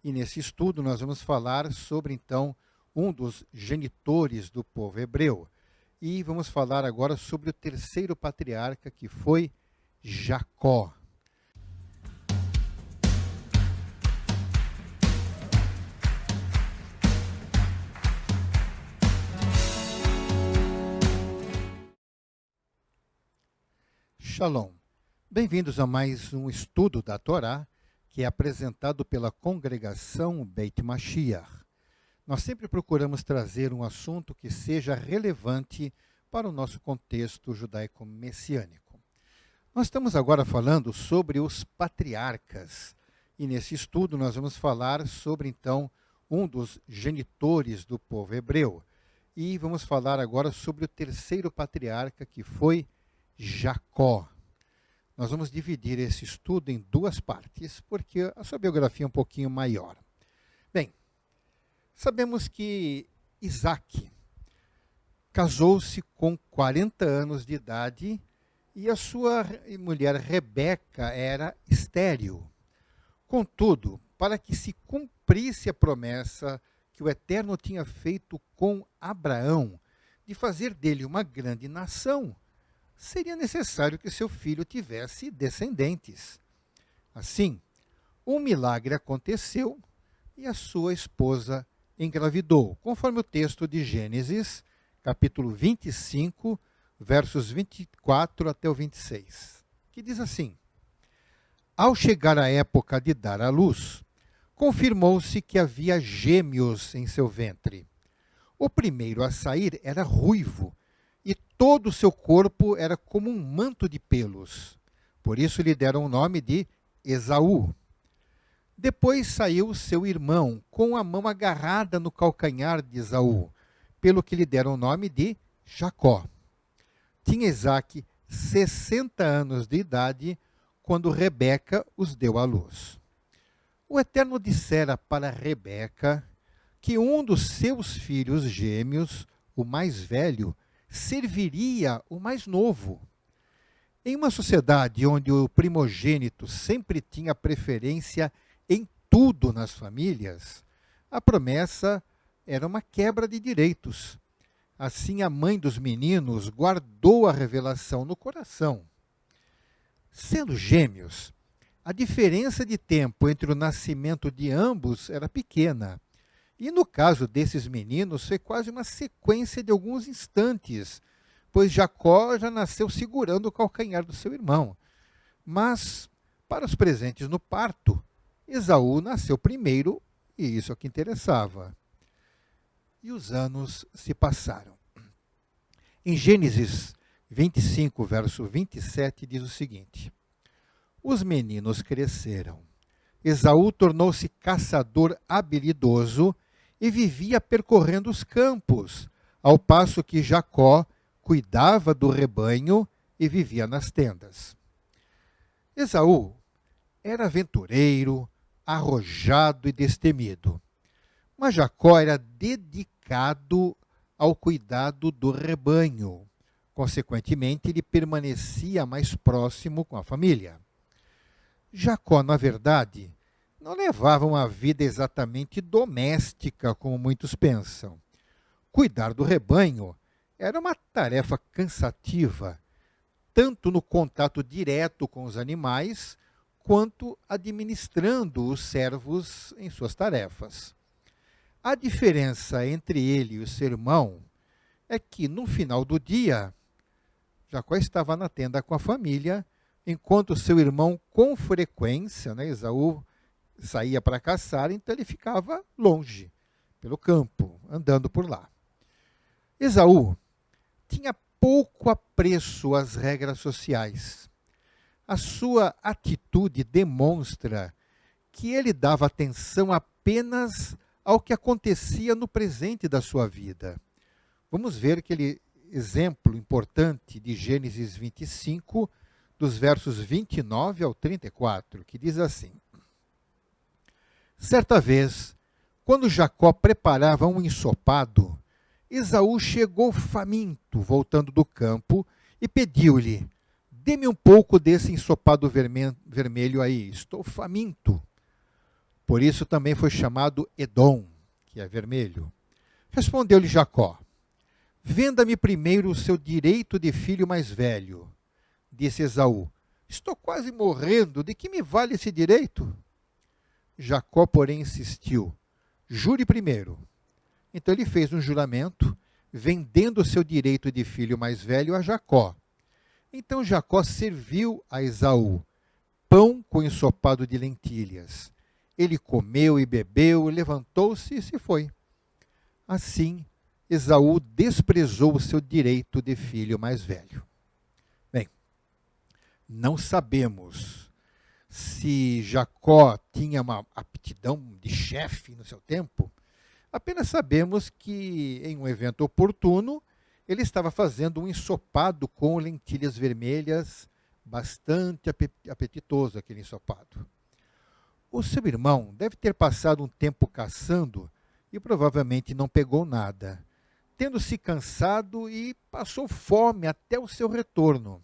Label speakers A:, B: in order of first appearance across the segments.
A: E nesse estudo nós vamos falar sobre, então, um dos genitores do povo hebreu. E vamos falar agora sobre o terceiro patriarca, que foi Jacó. Shalom. Bem-vindos a mais um estudo da Torá, que é apresentado pela congregação Beit Mashiach. Nós sempre procuramos trazer um assunto que seja relevante para o nosso contexto judaico-messiânico. Nós estamos agora falando sobre os patriarcas, e nesse estudo nós vamos falar sobre, então, um dos genitores do povo hebreu. E vamos falar agora sobre o terceiro patriarca, que foi Jacó. Nós vamos dividir esse estudo em duas partes, porque a sua biografia é um pouquinho maior. Bem, sabemos que Isaac casou-se com 40 anos de idade e a sua mulher Rebeca era estéril. Contudo, para que se cumprisse a promessa que o Eterno tinha feito com Abraão, de fazer dele uma grande nação, seria necessário que seu filho tivesse descendentes. Assim, um milagre aconteceu e a sua esposa engravidou, conforme o texto de Gênesis, capítulo 25, versos 24 até o 26, que diz assim: Ao chegar a época de dar à luz, confirmou-se que havia gêmeos em seu ventre. O primeiro a sair era ruivo, e todo o seu corpo era como um manto de pelos. Por isso lhe deram o nome de Esaú. Depois saiu seu irmão, com a mão agarrada no calcanhar de Esaú, pelo que lhe deram o nome de Jacó. Tinha Isaque 60 anos de idade, quando Rebeca os deu à luz. O Eterno dissera para Rebeca que um dos seus filhos gêmeos, o mais velho, serviria o mais novo. Em uma sociedade onde o primogênito sempre tinha preferência em tudo nas famílias, a promessa era uma quebra de direitos. Assim, a mãe dos meninos guardou a revelação no coração. Sendo gêmeos, a diferença de tempo entre o nascimento de ambos era pequena. E no caso desses meninos, foi quase uma sequência de alguns instantes, pois Jacó já nasceu segurando o calcanhar do seu irmão. Mas, para os presentes no parto, Esaú nasceu primeiro, e isso é o que interessava. E os anos se passaram. Em Gênesis 25, verso 27, diz o seguinte: Os meninos cresceram. Esaú tornou-se caçador habilidoso e vivia percorrendo os campos, ao passo que Jacó cuidava do rebanho e vivia nas tendas. Esaú era aventureiro, arrojado e destemido, mas Jacó era dedicado ao cuidado do rebanho. Consequentemente, ele permanecia mais próximo com a família. Jacó, na verdade, não levava uma vida exatamente doméstica, como muitos pensam. Cuidar do rebanho era uma tarefa cansativa, tanto no contato direto com os animais, quanto administrando os servos em suas tarefas. A diferença entre ele e o seu irmão é que, no final do dia, Jacó estava na tenda com a família, enquanto seu irmão, com frequência, Esaú, saía para caçar, então ele ficava longe, pelo campo, andando por lá. Esaú tinha pouco apreço às regras sociais. A sua atitude demonstra que ele dava atenção apenas ao que acontecia no presente da sua vida. Vamos ver aquele exemplo importante de Gênesis 25, dos versos 29 ao 34, que diz assim: Certa vez, quando Jacó preparava um ensopado, Esaú chegou faminto, voltando do campo, e pediu-lhe: Dê-me um pouco desse ensopado vermelho aí, estou faminto. Por isso também foi chamado Edom, que é vermelho. Respondeu-lhe Jacó: venda-me primeiro o seu direito de filho mais velho. Disse Esaú: estou quase morrendo, de que me vale esse direito? Jacó, porém, insistiu: jure primeiro. Então ele fez um juramento, vendendo o seu direito de filho mais velho a Jacó. Então Jacó serviu a Esaú pão com ensopado de lentilhas. Ele comeu e bebeu, levantou-se e se foi. Assim, Esaú desprezou o seu direito de filho mais velho. Bem, não sabemos se Jacó tinha uma aptidão de chefe no seu tempo. Apenas sabemos que, em um evento oportuno, ele estava fazendo um ensopado com lentilhas vermelhas, bastante apetitoso aquele ensopado. O seu irmão deve ter passado um tempo caçando e provavelmente não pegou nada, tendo-se cansado e passou fome até o seu retorno.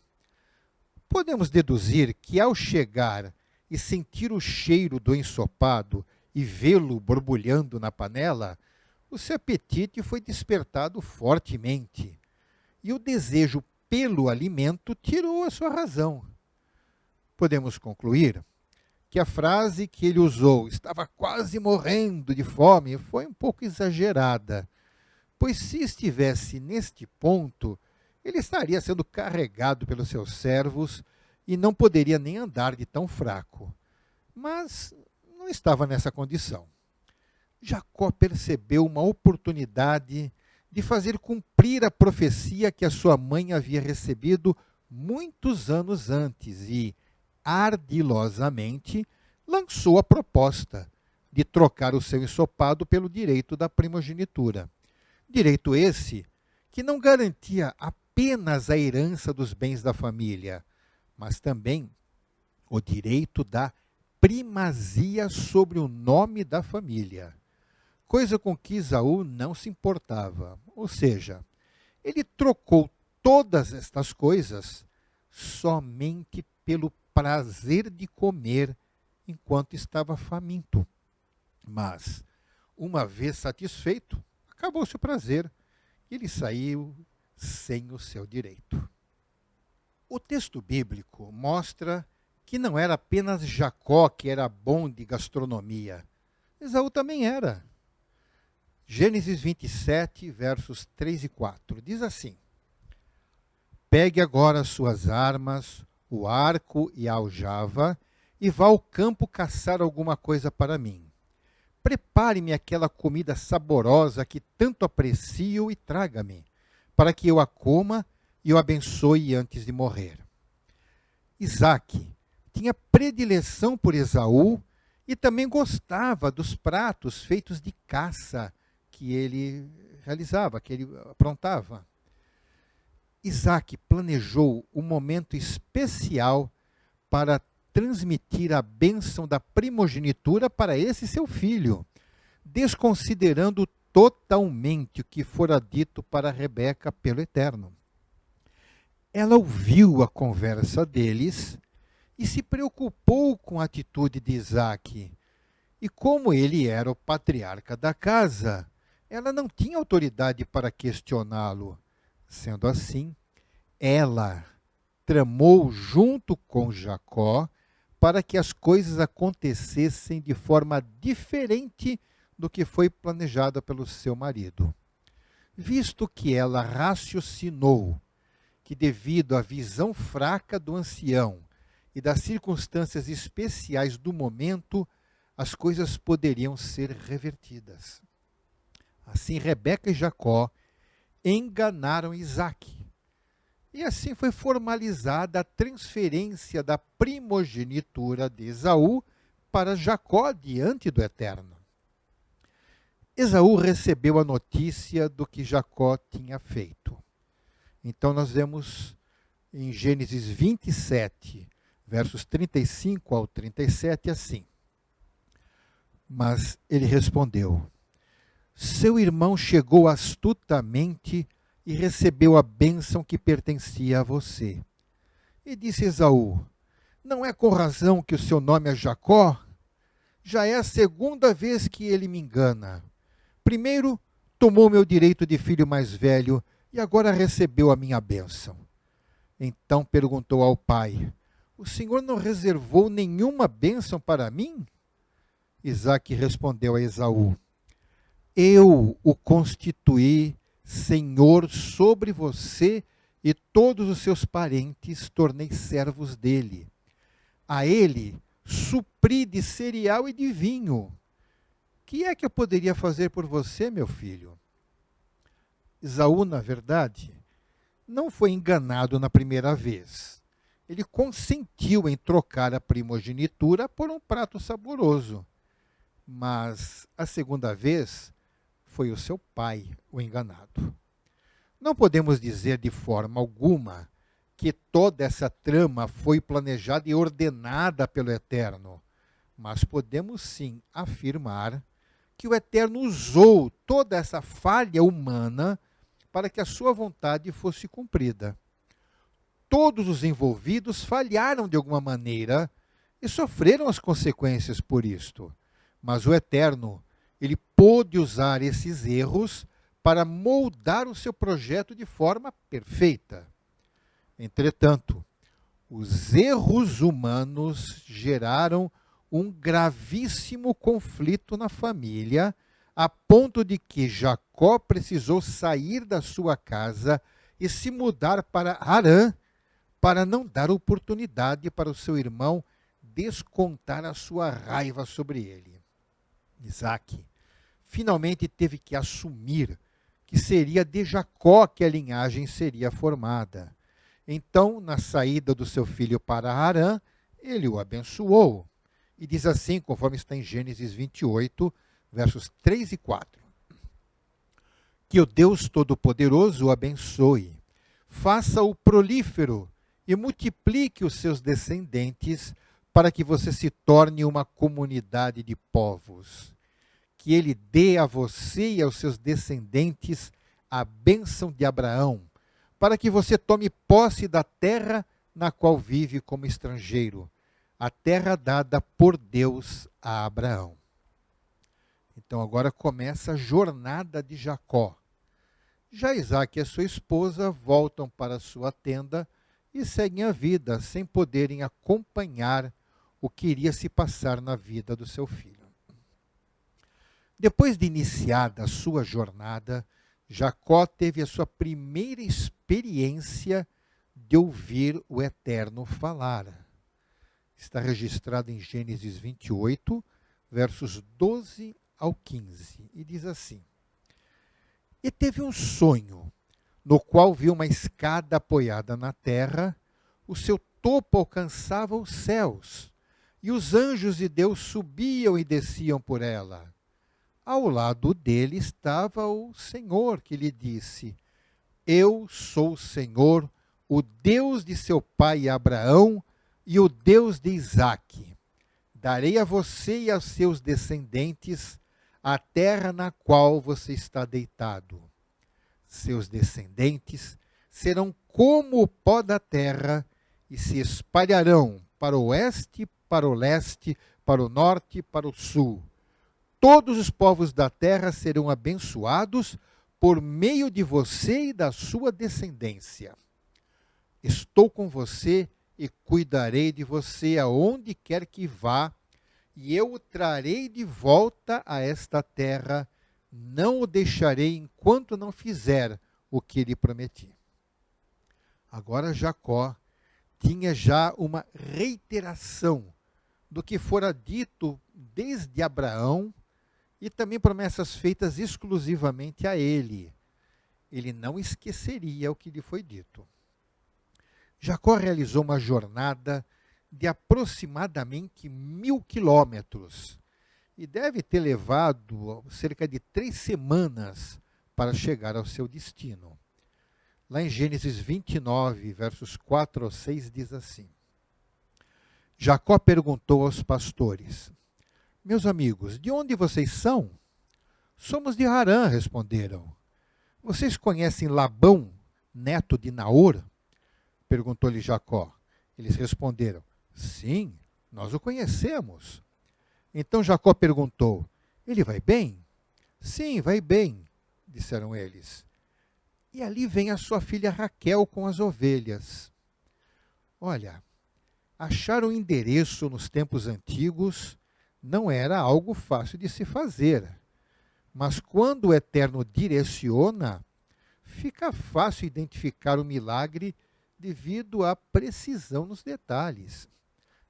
A: Podemos deduzir que, ao chegar e sentir o cheiro do ensopado e vê-lo borbulhando na panela, o seu apetite foi despertado fortemente, e o desejo pelo alimento tirou a sua razão. Podemos concluir que a frase que ele usou, estava quase morrendo de fome, foi um pouco exagerada, pois se estivesse neste ponto, ele estaria sendo carregado pelos seus servos e não poderia nem andar de tão fraco. Mas não estava nessa condição. Jacó percebeu uma oportunidade de fazer cumprir a profecia que a sua mãe havia recebido muitos anos antes e, ardilosamente, lançou a proposta de trocar o seu ensopado pelo direito da primogenitura. Direito esse que não garantia apenas a herança dos bens da família, mas também o direito da primazia sobre o nome da família, coisa com que Esaú não se importava. Ou seja, ele trocou todas estas coisas somente pelo prazer de comer enquanto estava faminto. Mas, uma vez satisfeito, acabou-se o prazer e ele saiu sem o seu direito. O texto bíblico mostra que não era apenas Jacó que era bom de gastronomia. Esaú também era. Gênesis 27, versos 3 e 4, diz assim: pegue agora as suas armas, o arco e a aljava, e vá ao campo caçar alguma coisa para mim. Prepare-me aquela comida saborosa que tanto aprecio e traga-me, para que eu a coma e o abençoe antes de morrer. Isaque tinha predileção por Esaú e também gostava dos pratos feitos de caça que ele realizava, que ele aprontava. Isaque planejou um momento especial para transmitir a bênção da primogenitura para esse seu filho, desconsiderando totalmente o que fora dito para Rebeca pelo Eterno. Ela ouviu a conversa deles e se preocupou com a atitude de Isaque. E como ele era o patriarca da casa, ela não tinha autoridade para questioná-lo. Sendo assim, ela tramou junto com Jacó para que as coisas acontecessem de forma diferente do que foi planejada pelo seu marido. Visto que ela raciocinou que, devido à visão fraca do ancião e das circunstâncias especiais do momento, as coisas poderiam ser revertidas. Assim, Rebeca e Jacó enganaram Isaque. E assim foi formalizada a transferência da primogenitura de Esaú para Jacó diante do Eterno. Esaú recebeu a notícia do que Jacó tinha feito. Então nós vemos em Gênesis 27, versos 35 ao 37, assim: mas ele respondeu: seu irmão chegou astutamente e recebeu a bênção que pertencia a você. E disse Esaú: não é com razão que o seu nome é Jacó? Já é a segunda vez que ele me engana. Primeiro, tomou meu direito de filho mais velho e agora recebeu a minha bênção. Então perguntou ao pai: o senhor não reservou nenhuma bênção para mim? Isaque respondeu a Esaú: eu o constituí senhor sobre você e todos os seus parentes tornei servos dele. A ele supri de cereal e de vinho. Que é que eu poderia fazer por você, meu filho? Esaú, na verdade, não foi enganado na primeira vez. Ele consentiu em trocar a primogenitura por um prato saboroso. Mas a segunda vez foi o seu pai o enganado. Não podemos dizer de forma alguma que toda essa trama foi planejada e ordenada pelo Eterno, mas podemos sim afirmar que o Eterno usou toda essa falha humana para que a sua vontade fosse cumprida. Todos os envolvidos falharam de alguma maneira e sofreram as consequências por isto. Mas o Eterno, ele pôde usar esses erros para moldar o seu projeto de forma perfeita. Entretanto, os erros humanos geraram um gravíssimo conflito na família, a ponto de que Jacó precisou sair da sua casa e se mudar para Harã, para não dar oportunidade para o seu irmão descontar a sua raiva sobre ele. Isaque finalmente teve que assumir que seria de Jacó que a linhagem seria formada. Então, na saída do seu filho para Harã, ele o abençoou. E diz assim, conforme está em Gênesis 28, versos 3 e 4. Que o Deus Todo-Poderoso o abençoe, faça-o prolífero e multiplique os seus descendentes para que você se torne uma comunidade de povos. Que ele dê a você e aos seus descendentes a bênção de Abraão, para que você tome posse da terra na qual vive como estrangeiro, a terra dada por Deus a Abraão. Então agora começa a jornada de Jacó. Já Isaque e a sua esposa voltam para sua tenda e seguem a vida sem poderem acompanhar o que iria se passar na vida do seu filho. Depois de iniciada a sua jornada, Jacó teve a sua primeira experiência de ouvir o Eterno falar. Está registrado em Gênesis 28, versos 12 ao 15, e diz assim: E teve um sonho, no qual viu uma escada apoiada na terra, o seu topo alcançava os céus, e os anjos de Deus subiam e desciam por ela. Ao lado dele estava o Senhor, que lhe disse: Eu sou o Senhor, o Deus de seu pai Abraão e o Deus de Isaque. Darei a você e aos seus descendentes a terra na qual você está deitado. Seus descendentes serão como o pó da terra e se espalharão para o oeste, para o leste, para o norte e para o sul. Todos os povos da terra serão abençoados por meio de você e da sua descendência. Estou com você e cuidarei de você aonde quer que vá, e eu o trarei de volta a esta terra, não o deixarei enquanto não fizer o que lhe prometi. Agora Jacó tinha já uma reiteração do que fora dito desde Abraão e também promessas feitas exclusivamente a ele. Ele não esqueceria o que lhe foi dito. Jacó realizou uma jornada de aproximadamente 1.000 quilômetros e deve ter levado cerca de 3 semanas para chegar ao seu destino. Lá em Gênesis 29, versos 4 ao 6, diz assim: Jacó perguntou aos pastores: Meus amigos, de onde vocês são? Somos de Harã, responderam. Vocês conhecem Labão, neto de Naor? Perguntou-lhe Jacó. Eles responderam: Sim, nós o conhecemos. Então Jacó perguntou: ele vai bem? Sim, vai bem, disseram eles. E ali vem a sua filha Raquel com as ovelhas. Olha, achar o endereço nos tempos antigos não era algo fácil de se fazer. Mas quando o Eterno direciona, fica fácil identificar o milagre devido à precisão nos detalhes.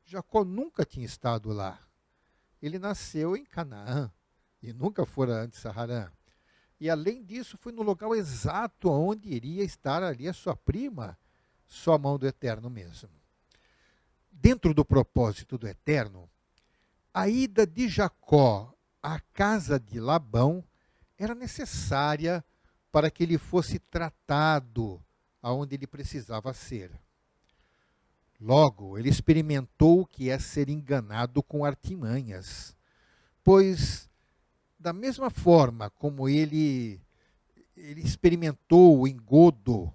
A: Jacó nunca tinha estado lá. Ele nasceu em Canaã e nunca fora antes a Harã. E além disso, foi no local exato onde iria estar ali a sua prima, só a mão do Eterno mesmo. Dentro do propósito do Eterno, a ida de Jacó à casa de Labão era necessária para que ele fosse tratado aonde ele precisava ser. Logo, ele experimentou o que é ser enganado com artimanhas, pois, da mesma forma como ele experimentou o engodo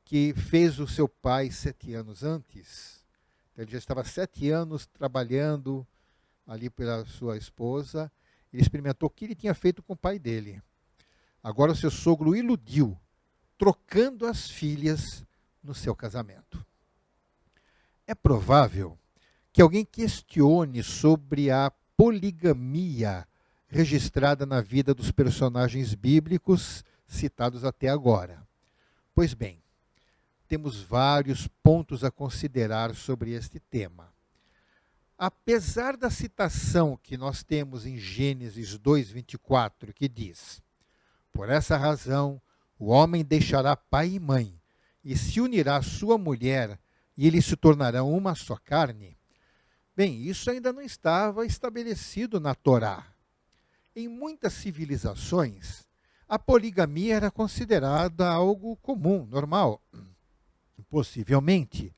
A: que fez o seu pai 7 anos antes, ele já estava 7 anos trabalhando ali pela sua esposa, ele experimentou o que ele tinha feito com o pai dele. Agora o seu sogro o iludiu, trocando as filhas no seu casamento. É provável que alguém questione sobre a poligamia registrada na vida dos personagens bíblicos citados até agora. Pois bem, temos vários pontos a considerar sobre este tema. Apesar da citação que nós temos em Gênesis 2:24, que diz: por essa razão, o homem deixará pai e mãe, e se unirá à sua mulher, e eles se tornarão uma só carne. Bem, isso ainda não estava estabelecido na Torá. Em muitas civilizações, a poligamia era considerada algo comum, normal. Possivelmente,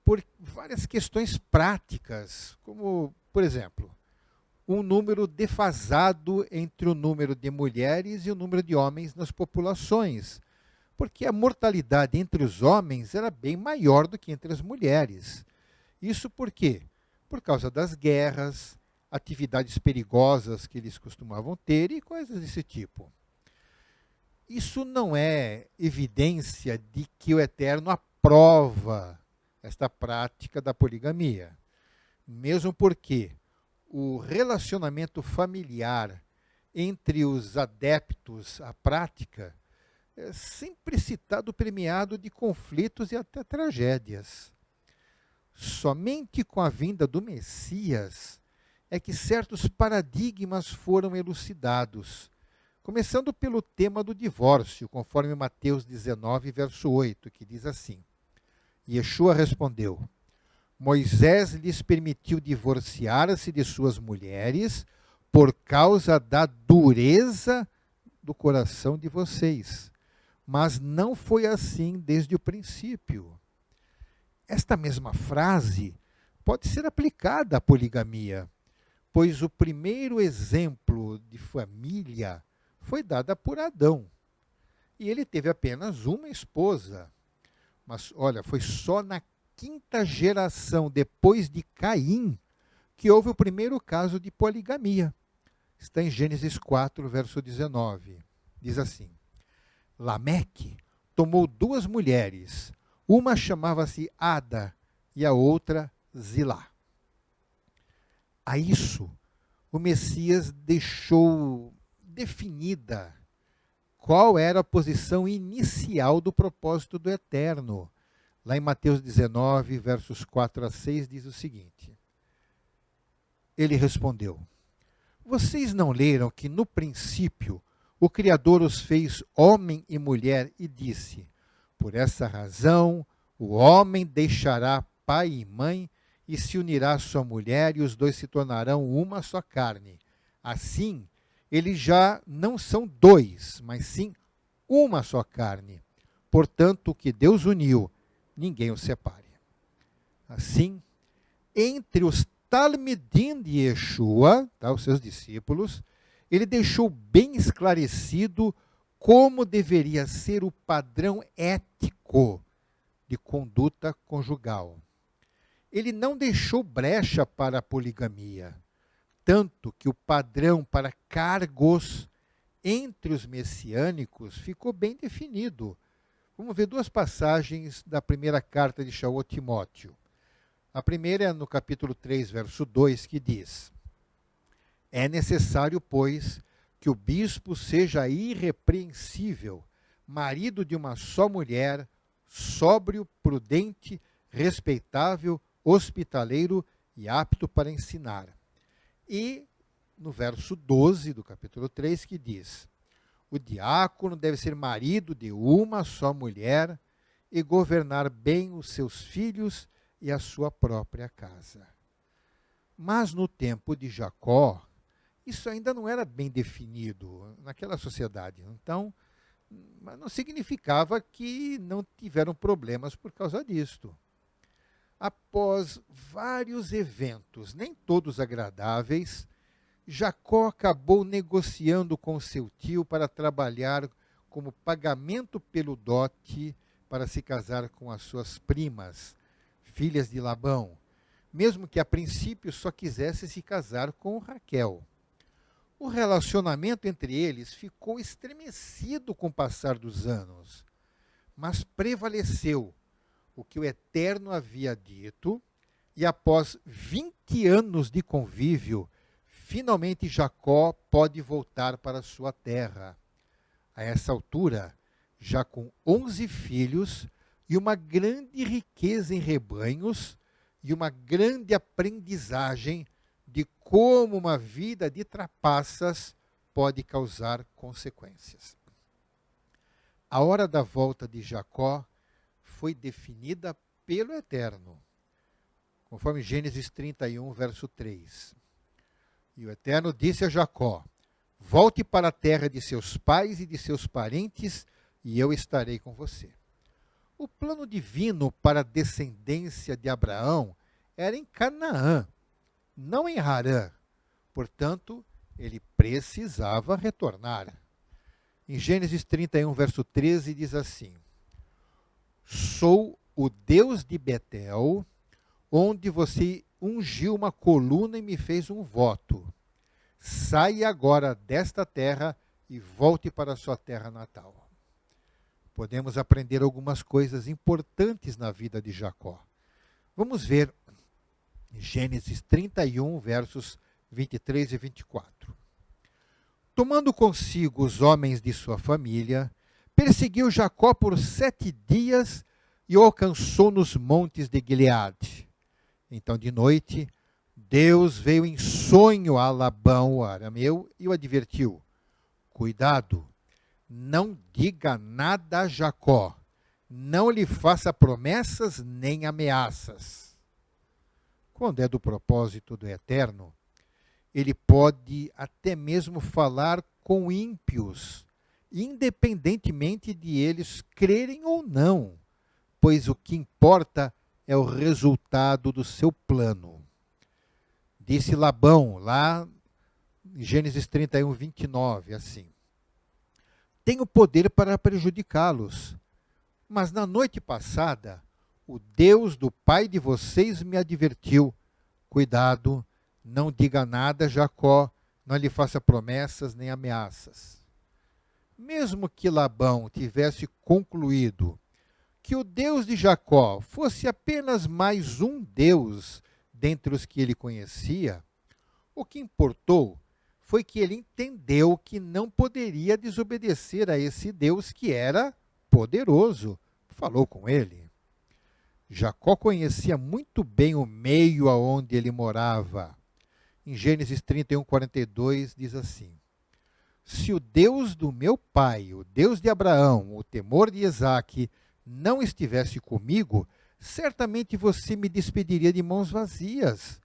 A: por várias questões práticas, como, por exemplo, um número defasado entre o número de mulheres e o número de homens nas populações, porque a mortalidade entre os homens era bem maior do que entre as mulheres. Isso por quê? Por causa das guerras, atividades perigosas que eles costumavam ter e coisas desse tipo. Isso não é evidência de que o Eterno aprova esta prática da poligamia, mesmo porque o relacionamento familiar entre os adeptos à prática é sempre citado premiado de conflitos e até tragédias. Somente com a vinda do Messias é que certos paradigmas foram elucidados, começando pelo tema do divórcio, conforme Mateus 19, verso 8, que diz assim: Yeshua respondeu: Moisés lhes permitiu divorciar-se de suas mulheres por causa da dureza do coração de vocês. Mas não foi assim desde o princípio. Esta mesma frase pode ser aplicada à poligamia, pois o primeiro exemplo de família foi dado por Adão. E ele teve apenas uma esposa. Mas, olha, foi só na 5ª geração depois de Caim que houve o primeiro caso de poligamia. Está em Gênesis 4, verso 19. Diz assim: Lameque tomou 2 mulheres, uma chamava-se Ada e a outra Zilá. A isso, o Messias deixou definida qual era a posição inicial do propósito do Eterno. Lá em Mateus 19, versos 4 a 6, diz o seguinte: Ele respondeu: Vocês não leram que no princípio o Criador os fez homem e mulher e disse: Por essa razão o homem deixará pai e mãe e se unirá à sua mulher e os dois se tornarão uma só carne. Assim, eles já não são 2, mas sim uma só carne. Portanto, o que Deus uniu, ninguém o separe. Assim, entre os Talmidim de Yeshua, os seus discípulos, ele deixou bem esclarecido como deveria ser o padrão ético de conduta conjugal. Ele não deixou brecha para a poligamia. tanto que o padrão para cargos entre os messiânicos ficou bem definido. Vamos ver duas passagens da primeira carta de Shaul a Timóteo. A primeira é no capítulo 3, verso 2, que diz: é necessário, pois, que o bispo seja irrepreensível, marido de uma só mulher, sóbrio, prudente, respeitável, hospitaleiro e apto para ensinar. E no verso 12 do capítulo 3, que diz: o diácono deve ser marido de uma só mulher e governar bem os seus filhos e a sua própria casa. Mas no tempo de Jacó, isso ainda não era bem definido naquela sociedade. Então, não significava que não tiveram problemas por causa disto. Após vários eventos, nem todos agradáveis, Jacó acabou negociando com seu tio para trabalhar como pagamento pelo dote para se casar com as suas primas, filhas de Labão, mesmo que a princípio só quisesse se casar com Raquel. O relacionamento entre eles ficou estremecido com o passar dos anos, mas prevaleceu o que o Eterno havia dito, e após 20 anos de convívio, finalmente Jacó pode voltar para sua terra. A essa altura, já com 11 filhos e uma grande riqueza em rebanhos e uma grande aprendizagem de como uma vida de trapaças pode causar consequências. A hora da volta de Jacó foi definida pelo Eterno, conforme Gênesis 31, verso 3. E o Eterno disse a Jacó: volte para a terra de seus pais e de seus parentes, e eu estarei com você. O plano divino para a descendência de Abraão era em Canaã, não em Harã. Portanto, ele precisava retornar. Em Gênesis 31, verso 13, diz assim: sou o Deus de Betel, onde você ungiu uma coluna e me fez um voto. Saia agora desta terra e volte para a sua terra natal. Podemos aprender algumas coisas importantes na vida de Jacó. Vamos ver Gênesis 31, versos 23 e 24. Tomando consigo os homens de sua família, perseguiu Jacó por 7 dias e o alcançou nos montes de Gileade. Então, de noite, Deus veio em sonho a Labão, o arameu, e o advertiu: cuidado, não diga nada a Jacó, não lhe faça promessas nem ameaças. Quando é do propósito do Eterno, ele pode até mesmo falar com ímpios, independentemente de eles crerem ou não, pois o que importa é o resultado do seu plano. Disse Labão, lá em Gênesis 31, 29, assim: tenho poder para prejudicá-los, mas na noite passada, o Deus do pai de vocês me advertiu: cuidado, não diga nada a Jacó, não lhe faça promessas nem ameaças. Mesmo que Labão tivesse concluído que o Deus de Jacó fosse apenas mais um Deus dentre os que ele conhecia, o que importou foi que ele entendeu que não poderia desobedecer a esse Deus que era poderoso. Falou com ele. Jacó conhecia muito bem o meio aonde ele morava. Em Gênesis 31, 42, diz assim: se o Deus do meu pai, o Deus de Abraão, o temor de Isaque, não estivesse comigo, certamente você me despediria de mãos vazias.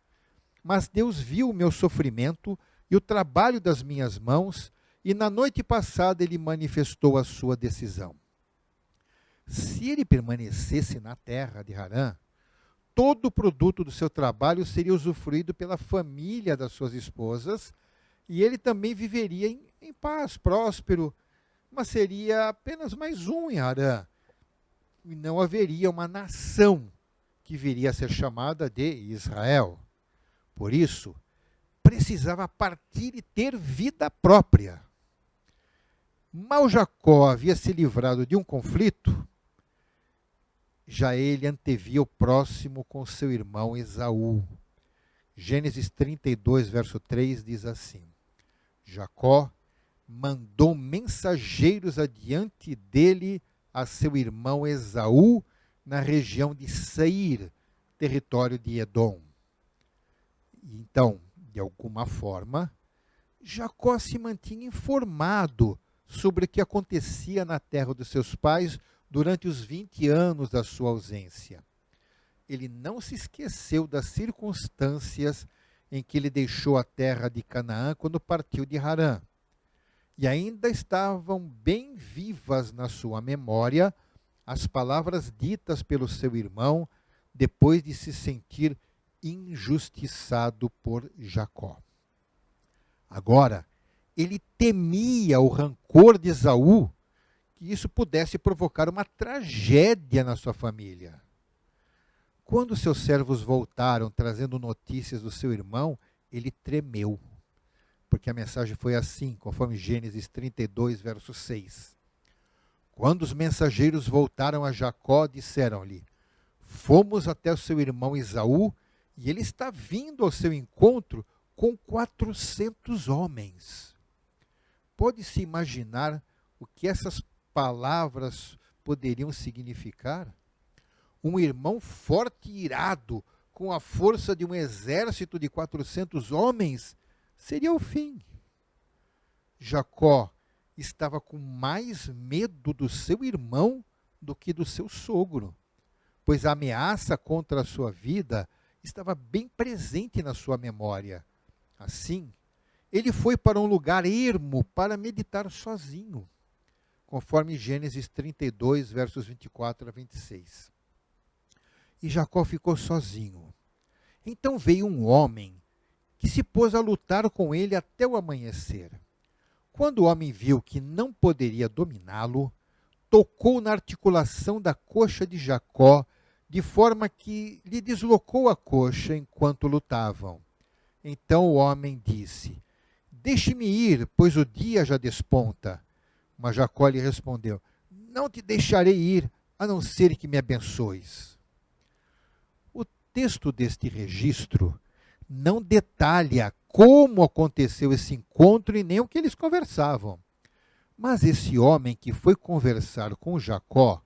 A: Mas Deus viu o meu sofrimento e o trabalho das minhas mãos, e na noite passada ele manifestou a sua decisão. Se ele permanecesse na terra de Harã, todo o produto do seu trabalho seria usufruído pela família das suas esposas, e ele também viveria em paz, próspero, mas seria apenas mais um em Harã. E não haveria uma nação que viria a ser chamada de Israel. Por isso, precisava partir e ter vida própria. Mal Jacó havia se livrado de um conflito, já ele antevia o próximo com seu irmão Esaú. Gênesis 32, verso 3 diz assim: Jacó mandou mensageiros adiante dele a seu irmão Esaú, na região de Seir, território de Edom. Então, de alguma forma, Jacó se mantinha informado sobre o que acontecia na terra dos seus pais durante os 20 anos da sua ausência. Ele não se esqueceu das circunstâncias em que ele deixou a terra de Canaã quando partiu de Harã. E ainda estavam bem vivas na sua memória as palavras ditas pelo seu irmão depois de se sentir injustiçado por Jacó. Agora, ele temia o rancor de Esaú, que isso pudesse provocar uma tragédia na sua família. Quando seus servos voltaram trazendo notícias do seu irmão, ele tremeu, porque a mensagem foi assim, conforme Gênesis 32, verso 6. Quando os mensageiros voltaram a Jacó, disseram-lhe: fomos até o seu irmão Esaú, e ele está vindo ao seu encontro com 400 homens. Pode-se imaginar o que essas palavras poderiam significar? Um irmão forte e irado, com a força de um exército de 400 homens, seria o fim. Jacó estava com mais medo do seu irmão do que do seu sogro, pois a ameaça contra a sua vida estava bem presente na sua memória. Assim, ele foi para um lugar ermo para meditar sozinho, conforme Gênesis 32, versos 24 a 26. E Jacó ficou sozinho. Então veio um homem que se pôs a lutar com ele até o amanhecer. Quando o homem viu que não poderia dominá-lo, tocou na articulação da coxa de Jacó, de forma que lhe deslocou a coxa enquanto lutavam. Então o homem disse: deixe-me ir, pois o dia já desponta. Mas Jacó lhe respondeu: não te deixarei ir, a não ser que me abençoes. O texto deste registro não detalha como aconteceu esse encontro e nem o que eles conversavam. Mas esse homem que foi conversar com Jacó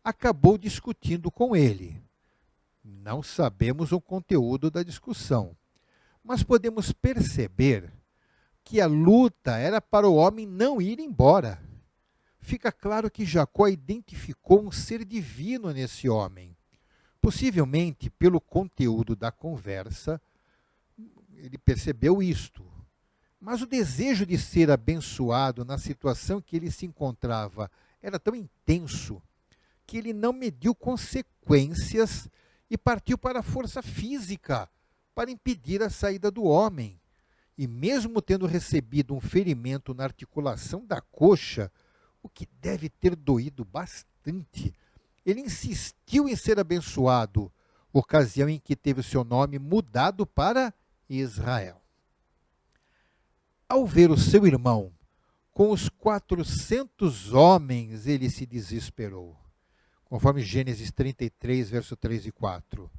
A: acabou discutindo com ele. Não sabemos o conteúdo da discussão, mas podemos perceber que a luta era para o homem não ir embora. Fica claro que Jacó identificou um ser divino nesse homem. Possivelmente, pelo conteúdo da conversa, ele percebeu isto. Mas o desejo de ser abençoado na situação que ele se encontrava era tão intenso que ele não mediu consequências e partiu para a força física para impedir a saída do homem. E mesmo tendo recebido um ferimento na articulação da coxa, o que deve ter doído bastante, ele insistiu em ser abençoado, ocasião em que teve o seu nome mudado para Israel. Ao ver o seu irmão com os 400 homens, ele se desesperou, conforme Gênesis 33, verso 3 e 4.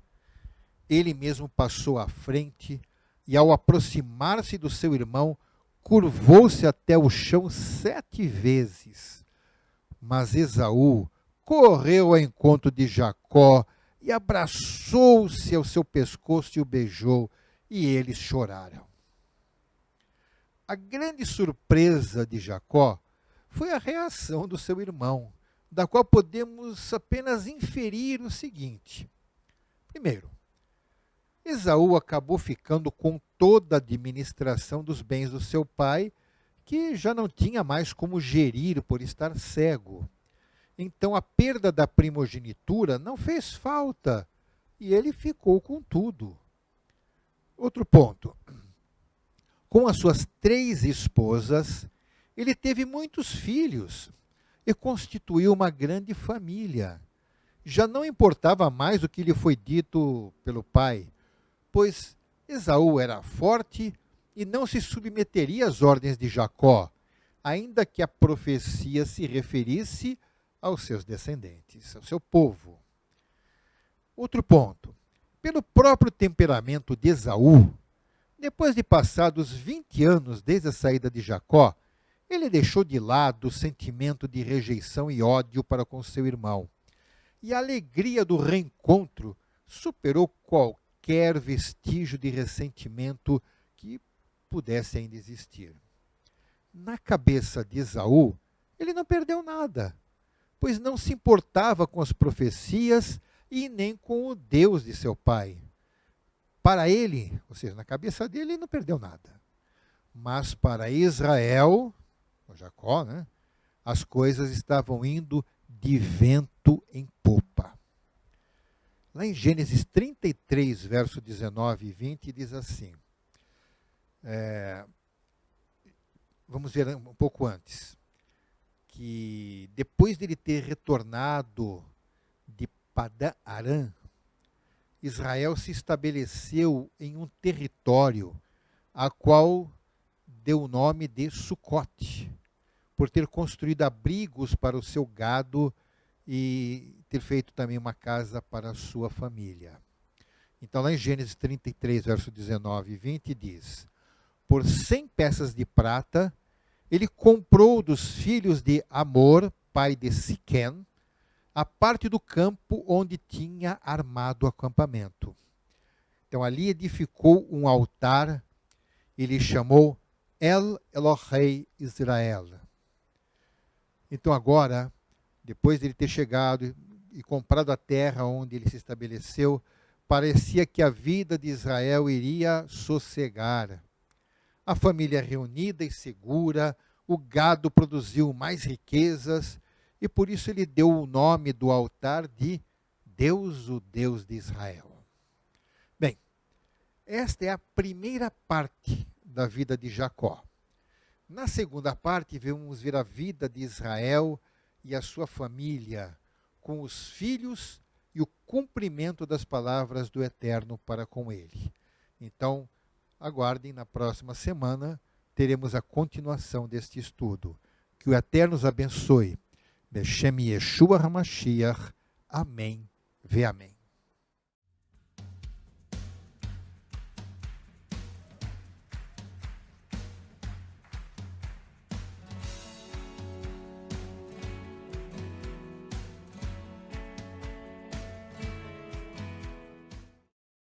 A: Ele mesmo passou à frente e, ao aproximar-se do seu irmão, curvou-se até o chão 7 vezes. Mas Esaú correu ao encontro de Jacó e abraçou-se ao seu pescoço e o beijou, e eles choraram. A grande surpresa de Jacó foi a reação do seu irmão, da qual podemos apenas inferir o seguinte. Primeiro, Esaú acabou ficando com toda a administração dos bens do seu pai, que já não tinha mais como gerir por estar cego. Então a perda da primogenitura não fez falta e ele ficou com tudo. Outro ponto. Com as suas 3 esposas, ele teve muitos filhos e constituiu uma grande família. Já não importava mais o que lhe foi dito pelo pai, pois Esaú era forte, e não se submeteria às ordens de Jacó, ainda que a profecia se referisse aos seus descendentes, ao seu povo. Outro ponto. Pelo próprio temperamento de Esaú, depois de passados 20 anos desde a saída de Jacó, ele deixou de lado o sentimento de rejeição e ódio para com seu irmão. E a alegria do reencontro superou qualquer vestígio de ressentimento que pudesse ainda existir. Na cabeça de Esaú, ele não perdeu nada, pois não se importava com as profecias e nem com o Deus de seu pai. Para ele, ou seja, na cabeça dele, ele não perdeu nada. Mas para Israel, Jacó, né, as coisas estavam indo de vento em popa. Lá em Gênesis 33, verso 19 e 20, diz assim, vamos ver um pouco antes, que depois de ele ter retornado de Padã Arã, Israel se estabeleceu em um território a qual deu o nome de Sucote, por ter construído abrigos para o seu gado e ter feito também uma casa para a sua família. Então, lá em Gênesis 33, verso 19 e 20, diz, por 100 peças de prata, ele comprou dos filhos de Amor, pai de Siquém, a parte do campo onde tinha armado o acampamento. Então, ali edificou um altar e lhe chamou El Elohei Israel. Então, agora, depois de ele ter chegado e comprado a terra onde ele se estabeleceu, parecia que a vida de Israel iria sossegar. A família reunida e segura, o gado produziu mais riquezas, e por isso ele deu o nome do altar de Deus, o Deus de Israel. Bem, esta é a primeira parte da vida de Jacó. Na segunda parte, vamos ver a vida de Israel e a sua família, com os filhos e o cumprimento das palavras do Eterno para com ele. Então, aguardem, na próxima semana teremos a continuação deste estudo. Que o Eterno os abençoe. Beshem Yeshua HaMashiach. Amém. Ve amém.